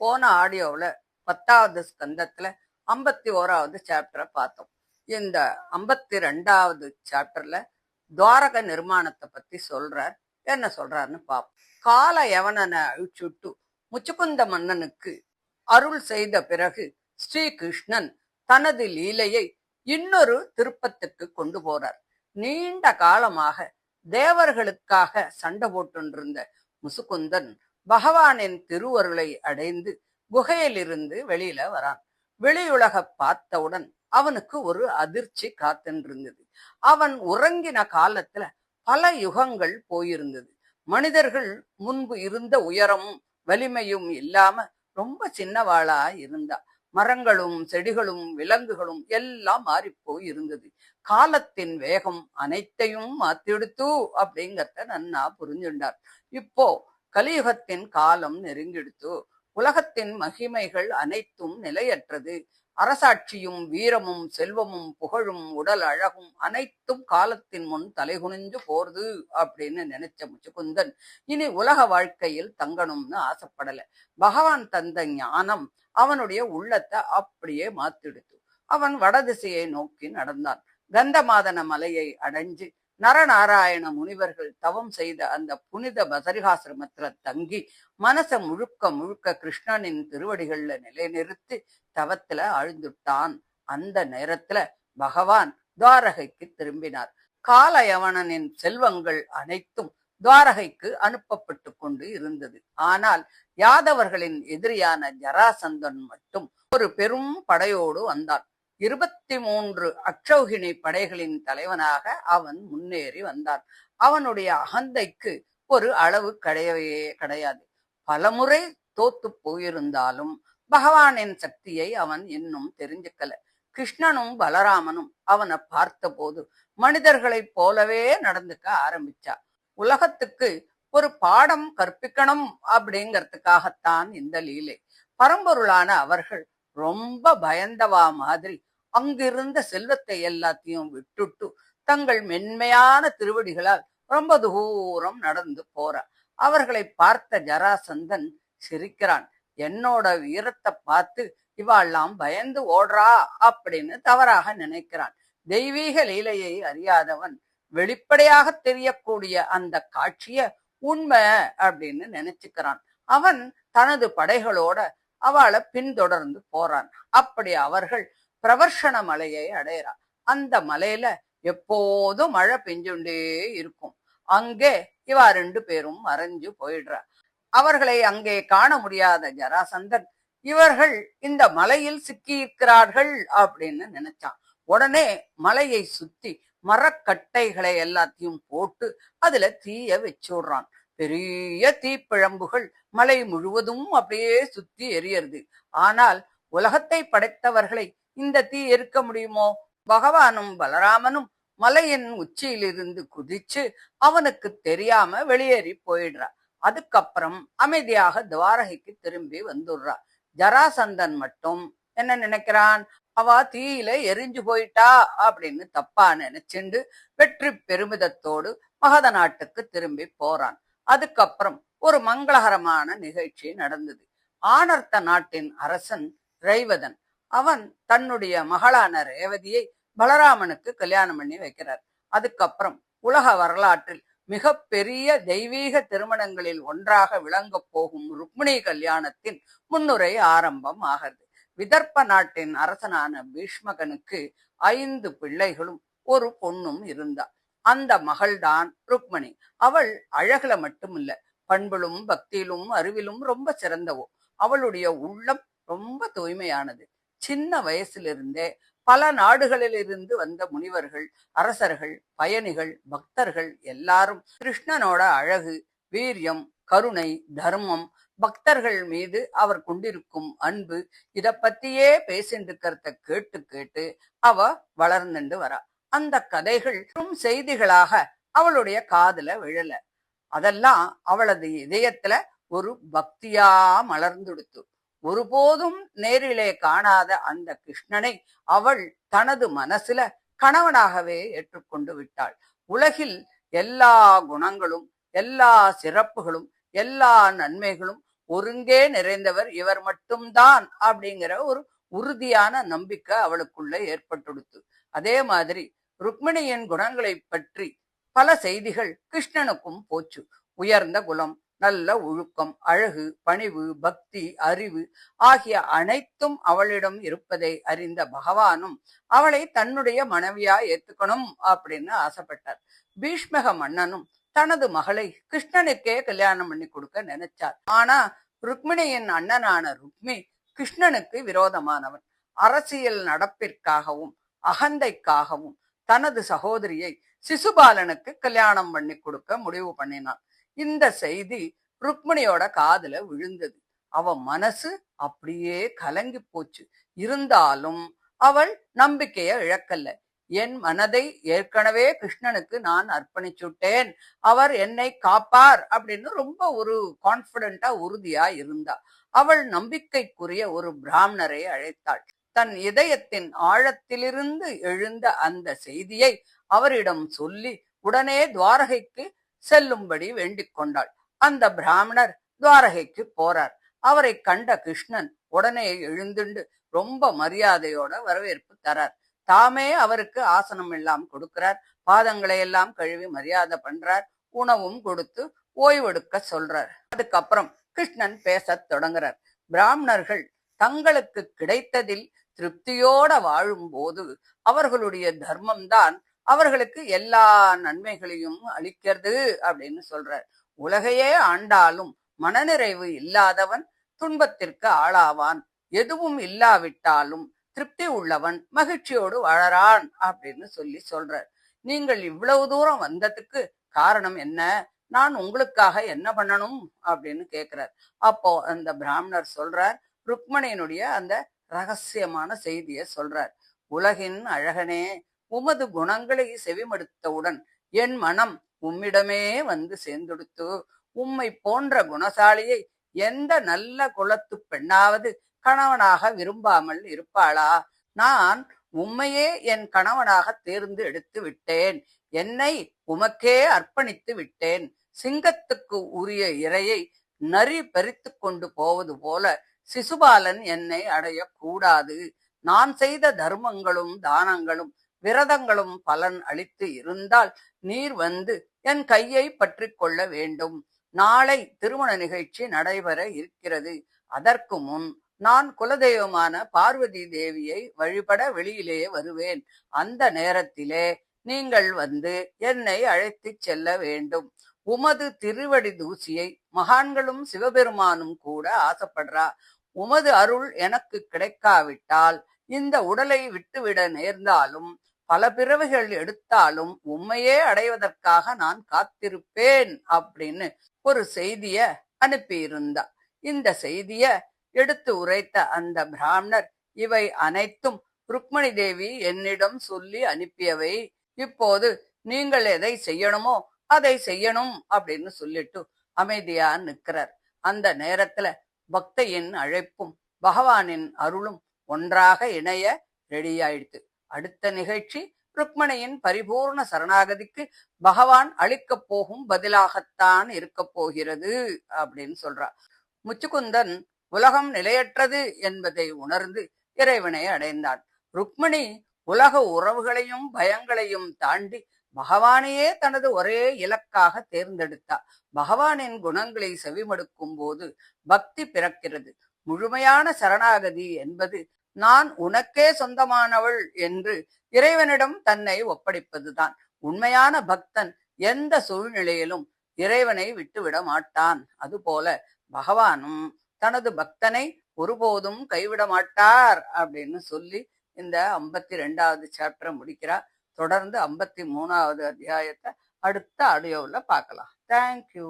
போன ஆடியோவில் 10வது ஸ்கந்தத்துல 51வது சாப்டரை பார்த்தோம். இந்த 52வது சாப்டர்ல துவாரக நிர்மாணத்தை பத்தி சொல்றார். என்ன சொல்றாருன்னு பார்ப்போம். கால யவனனை அழிச்சுட்டு முச்சுக்குந்த மன்னனுக்கு அருள் செய்த பிறகு ஸ்ரீ கிருஷ்ணன் தனது லீலையை இன்னொரு திருப்பத்துக்கு கொண்டு போறார். நீண்ட காலமாக தேவர்களுக்காக சண்டை போட்டுருந்த முசுகுந்தன் பகவானின் திருவருளை அடைந்து குகையிலிருந்து வெளியில வரான். வெளியுலக பார்த்தவுடன் அவனுக்கு ஒரு அதிர்ச்சி காத்துருந்தது. அவன் உறங்கின காலத்துல பல யுகங்கள் போயிருந்தது. மனிதர்கள் முன்பு இருந்த உயரமும் வலிமையும் இல்லாம ரொம்ப சின்னவாளா இருந்தா. மரங்களும் செடிகளும் விலங்குகளும் எல்லாம் மாறிப்போய் இருந்தது. காலத்தின் வேகம் அனைத்தையும் மாத்திடுத்து அப்படிங்கிறத நன்னா புரிஞ்சுண்டார். இப்போ கலியுகத்தின் காலம் நெருங்கிடுத்து. உலகத்தின் மகிமைகள் அனைத்தும் நிலையற்றது. அரசாட்சியும் வீரமும் செல்வமும் புகழும் உடல் அழகும் அனைத்தும் காலத்தின் முன் தலைகுனிஞ்சு போறது அப்படின்னு நினைச்ச முச்சுக்குந்தன் இனி உலக வாழ்க்கையில் தங்கணும்னு ஆசைப்படல. பகவான் தந்த ஞானம் அவனுடைய உள்ளத்தை அப்படியே மாத்திடுத்து. அவன் வடதிசையை நோக்கி நடந்தான். கந்தமாதன மலையை அடைஞ்சு நரநாராயண முனிவர்கள் தவம் செய்த அந்த புனித பதரிகாசிரமத்துல தங்கி மனச முழுக்க முழுக்க கிருஷ்ணனின் திருவடிகள்ல நிலைநிறுத்தி தவத்துல ஆழ்ந்துட்டான். அந்த நேரத்துல பகவான் துவாரகைக்கு திரும்பினார். காலயவனனின் செல்வங்கள் அனைத்தும் துவாரகைக்கு அனுப்பப்பட்டு கொண்டு இருந்தது. ஆனால் யாதவர்களின் எதிரியான ஜராசந்தன் மட்டும் ஒரு பெரும் படையோடு வந்தான். 23 அக்ஷௌகிணி படைகளின் தலைவனாக அவன் முன்னேறி வந்தான். அவனுடைய அகந்தைக்கு ஒரு அளவு கிடையாது. பலமுறை தோத்து போயிருந்தாலும் பகவானின் சக்தியை அவன் இன்னும் தெரிஞ்சுக்கல. கிருஷ்ணனும் பலராமனும் அவனை பார்த்த போது மனிதர்களைப் போலவே நடந்துக்க ஆரம்பிச்சா. உலகத்துக்கு ஒரு பாடம் கற்பிக்கணும் அப்படிங்கிறதுக்காகத்தான் இந்த லீலை. பரம்பொருளான அவர்கள் ரொம்ப பயந்தவா மாதிரி அங்கிருந்த செல்வத்தை எல்லாத்தையும் விட்டுட்டு தங்கள் மென்மையான திருவடிகளால் ரொம்ப தூரம் நடந்து போறார். அவர்களை பார்த்த ஜராசந்தன் சிரிக்கிறான். என்னோட வீரத்தை பார்த்து இவாள்லாம் பயந்து ஓடுறா அப்படின்னு தவறாக நினைக்கிறான். தெய்வீக லீலையை அறியாதவன் வெளிப்படையாக தெரியக்கூடிய அந்த காட்சிய உண்மை அப்படின்னு நினைச்சுக்கிறான். அவன் தனது படைகளோட அவளை பின்தொடர்ந்து போறான். அப்படி அவர்கள் பிரவர்ஷண மலையை அடையிறான். அந்த மலையில எப்போதும் மழை பெஞ்சுண்டே இருக்கும். அங்கே இவா 2 பேரும் மறைஞ்சு போயிடுறா. அவர்களை அங்கே காண முடியாத ஜராசந்தன் இவர்கள் இந்த மலையில் சிக்கியிருக்கிறார்கள் அப்படின்னு நினைச்சான். உடனே மலையை சுத்தி மரக்கட்டைகளை எல்லாத்தையும் போட்டு அதுல தீய வச்சுடுறான். பெரிய தீப்பிழம்புகள் மலை முழுவதும் அப்படியே சுத்தி எரியறது. ஆனால் உலகத்தை படைத்தவர்களை இந்த தீ எரிக்க முடியுமோ? பகவானும் பலராமனும் மலையின் உச்சியிலிருந்து குதிச்சு அவனுக்கு தெரியாம வெளியேறி போயிடுறா. அதுக்கப்புறம் அமைதியாக துவாரகைக்கு திரும்பி வந்துடுறா. ஜராசந்தன் மட்டும் என்ன நினைக்கிறான்? அவ தீயில எரிஞ்சு போயிட்டா அப்படின்னு தப்பா நினைச்சுண்டு வெற்றி பெருமிதத்தோடு மகத நாட்டுக்கு திரும்பி போறான். அதுக்கப்புறம் ஒரு மங்களகரமான நிகழ்ச்சி நடந்தது. ஆனர்த்த நாட்டின் அரசன் ரைவதன் அவன் தன்னுடைய மகளான ரேவதியை பலராமனுக்கு கல்யாணம் பண்ணி வைக்கிறார். அதுக்கப்புறம் உலக வரலாற்றில் மிக பெரிய தெய்வீக திருமணங்களில் ஒன்றாக விளங்க போகும் ருக்மிணி கல்யாணத்தின் முன்னுரை ஆரம்பம் ஆகிறது. விதர்ப்ப நாட்டின் அரசனான பீஷ்மகனுக்கு 5 பிள்ளைகளும் ஒரு பொண்ணும் இருந்தார். அந்த மகள்தான் ருக்மிணி. அவள் அழகுல மட்டுமில்ல, பண்பிலும் பக்தியிலும் அறிவிலும் ரொம்ப சிறந்தவோ. அவளுடைய உள்ளம் ரொம்ப தூய்மையானது. சின்ன வயசிலிருந்தே பல நாடுகளிலிருந்து வந்த முனிவர்கள், அரசர்கள், பயணிகள், பக்தர்கள் எல்லாரும் கிருஷ்ணனோட அழகு, வீரியம், கருணை, தர்மம், பக்தர்கள் மீது அவர் கொண்டிருக்கும் அன்பு இத பத்தியே பேசிட்டு இருக்கிறத கேட்டு கேட்டு அவ வளர்ந்துண்டு வரா. அந்த கதைகள் செய்திகளாக அவளுடைய காதுல விழல. அதெல்லாம் அவளது இதயத்துல ஒரு பக்தியா மலர்ந்துடுத்து. ஒருபோதும் நேரிலே காணாத அந்த கிருஷ்ணனை அவள் தனது மனசுல கணவனாகவே ஏற்றுக்கொண்டு விட்டாள். உலகில் எல்லா குணங்களும், எல்லா சிறப்புகளும், எல்லா நன்மைகளும் ஒருங்கே நிறைந்தவர் இவர் மட்டும்தான் அப்படிங்கிற ஒரு உறுதியான நம்பிக்கை அவளுக்குள்ள ஏற்பட்டுடுத்து. அதே மாதிரி ருக்மிணியின் குணங்களை பற்றி பல செய்திகள் கிருஷ்ணனுக்கும் போச்சு. உயர்ந்த குலம், நல்ல ஒழுக்கம், அழகு, பணிவு, பக்தி, அறிவு ஆகிய அனைத்தும் அவளிடம் இருப்பதை அறிந்த பகவானும் அவளை தன்னுடைய மனைவியா ஏத்துக்கணும் அப்படின்னு ஆசைப்பட்டார். பீஷ்மக மன்னனும் தனது மகளை கிருஷ்ணனுக்கே கல்யாணம் பண்ணி கொடுக்க நினைச்சார். ஆனா ருக்மிணியின் அண்ணனான ருக்மி கிருஷ்ணனுக்கு விரோதமானவன். அரசியல் நடப்பிற்காகவும் அகந்தைக்காகவும் தனது சகோதரியை சிசுபாலனுக்கு கல்யாணம் பண்ணி கொடுக்க முடிவு பண்ணினான். இந்த செய்தி ருக்மிணியோட காதுல விழுந்தது. அவ மனசு அப்படியே கலங்கி போச்சு. இருந்தாலும் அவள் நம்பிக்கைய இழக்கல்ல. என் மனதை ஏற்கனவே கிருஷ்ணனுக்கு நான் அர்ப்பணிச்சுட்டேன், அவர் என்னை காப்பார் அப்படின்னு ரொம்ப ஒரு கான்பிடண்டா உறுதியா இருந்தா. அவள் நம்பிக்கைக்குரிய ஒரு பிராமணரை அழைத்தாள். தன் இதயத்தின் ஆழத்திலிருந்து எழுந்த அந்த செய்தியை அவரிடம் சொல்லி உடனே துவாரகைக்கு செல்லும்படி வேண்டிக் கொண்டாள். அந்த பிராமணர் துவாரகைக்கு போறார். அவரை கண்ட கிருஷ்ணன் உடனே எழுந்துண்டு ரொம்ப மரியாதையோட வரவேற்பு தரார். தாமே அவருக்கு ஆசனம் எல்லாம் கொடுக்கிறார். பாதங்களை எல்லாம் கழுவி மரியாதை பண்றார். உணவும் கொடுத்து ஓய்வெடுக்க சொல்றார். அதுக்கப்புறம் கிருஷ்ணன் பேசத் தொடங்குறார். பிராமணர்கள் தங்களுக்கு கிடைத்ததில் திருப்தியோட வாழும் போது அவர்களுடைய தர்மம்தான் அவர்களுக்கு எல்லா நன்மைகளையும் அளிக்கிறது அப்படின்னு சொல்றார். உலகையே ஆண்டாலும் மனநிறைவு இல்லாதவன் துன்பத்திற்கு ஆளாவான். எதுவும் இல்லாவிட்டாலும் திருப்தி உள்ளவன் மகிழ்ச்சியோடு வாழறான் அப்படின்னு சொல்றார். நீங்கள் இவ்வளவு தூரம் வந்ததுக்கு காரணம் என்ன? நான் உங்களுக்காக என்ன பண்ணணும் அப்படின்னு கேட்கிறார். அப்போ அந்த பிராமணர் சொல்றார், ருக்மணியினுடைய அந்த ரகசியமான செய்தியை சொல்றார். உலகின் அழகனே, உமது குணங்களை செவிமடுத்தவுடன் என் மனம் உம்மிடமே வந்து சேர்ந்தெடுத்து, உம்மை போன்ற குணசாலியை எந்த நல்ல குலத்து பெண்ணாவது கணவனாக விரும்பாமல் இருப்பாளா? நான் உம்மையே என் கணவனாக தேர்ந்து எடுத்து விட்டேன். என்னை உமக்கே அர்ப்பணித்து விட்டேன். சிங்கத்துக்கு உரிய இரையை நரி பறித்து கொண்டு போவது போல சிசுபாலன் என்னை அடையக்கூடாது. நான் செய்த தர்மங்களும் தானங்களும் விரதங்களும் பலன் அளித்து இருந்தால் நீர் வந்து என் கையை பற்றி கொள்ள வேண்டும். நாளை திருமண நிகழ்ச்சி நடைபெற இருக்கிறது. அதற்கு முன் நான் குலதெய்வமான பார்வதி தேவியை வழிபட வெளியிலே வருவேன். அந்த நேரத்திலே நீங்கள் வந்து என்னை அழைத்து செல்ல வேண்டும். உமது திருவடி தூசியை மகான்களும் சிவபெருமானும் கூட ஆசைப்படுறா. உமது அருள் எனக்கு கிடைக்காவிட்டால் இந்த உடலை விட்டுவிட நேர்ந்தாலும் பல பிறவிகள் எடுத்தாலும் உண்மையே அடைவதற்காக நான் காத்திருப்பேன் அப்படின்னு ஒரு செய்திய அனுப்பியிருந்தா. இந்த செய்திய எடுத்து உரைத்த அந்த பிராமணர், இவை அனைத்தும் ருக்மணி தேவி என்னிடம் சொல்லி அனுப்பியவை. இப்போது நீங்கள் எதை செய்யணுமோ அதை செய்யணும் அப்படின்னு சொல்லிட்டு அமைதியா நிற்கிறார். அந்த நேரத்துல பக்தையின் அழைப்பும் பகவானின் அருளும் ஒன்றாக இணைய ரெடியாயிடுது. அடுத்த நிகழ்ச்சி ருக்மணியின் பரிபூர்ண சரணாகதிக்கு பகவான் அளிக்கப் போகும் பதிலாகத்தான் இருக்க போகிறது அப்படின்னு சொல்றார். முச்சுக்குந்தன் உலகம் நிலையற்றது என்பதை உணர்ந்து இறைவனை அடைந்தான். ருக்மணி உலக உறவுகளையும் பயங்களையும் தாண்டி பகவானையே தனது ஒரே இலக்காக தேர்ந்தெடுத்தார். பகவானின் குணங்களை செவிமடுக்கும் போது பக்தி பிறக்கிறது. முழுமையான சரணாகதி என்பது நான் உனக்கே சொந்தமானவள் என்று இறைவனிடம் தன்னை ஒப்படைப்பதுதான். உண்மையான பக்தன் எந்த சூழ்நிலையிலும் இறைவனை விட்டுவிட மாட்டான். அதுபோல பகவானும் தனது பக்தனை ஒருபோதும் கைவிட மாட்டார் அப்படின்னு சொல்லி இந்த 52வது சாப்டரை முடிக்கிறார். தொடர்ந்து 53வது அத்தியாயத்தை அடுத்த ஆடியோவில் பார்க்கலாம். தேங்க்யூ.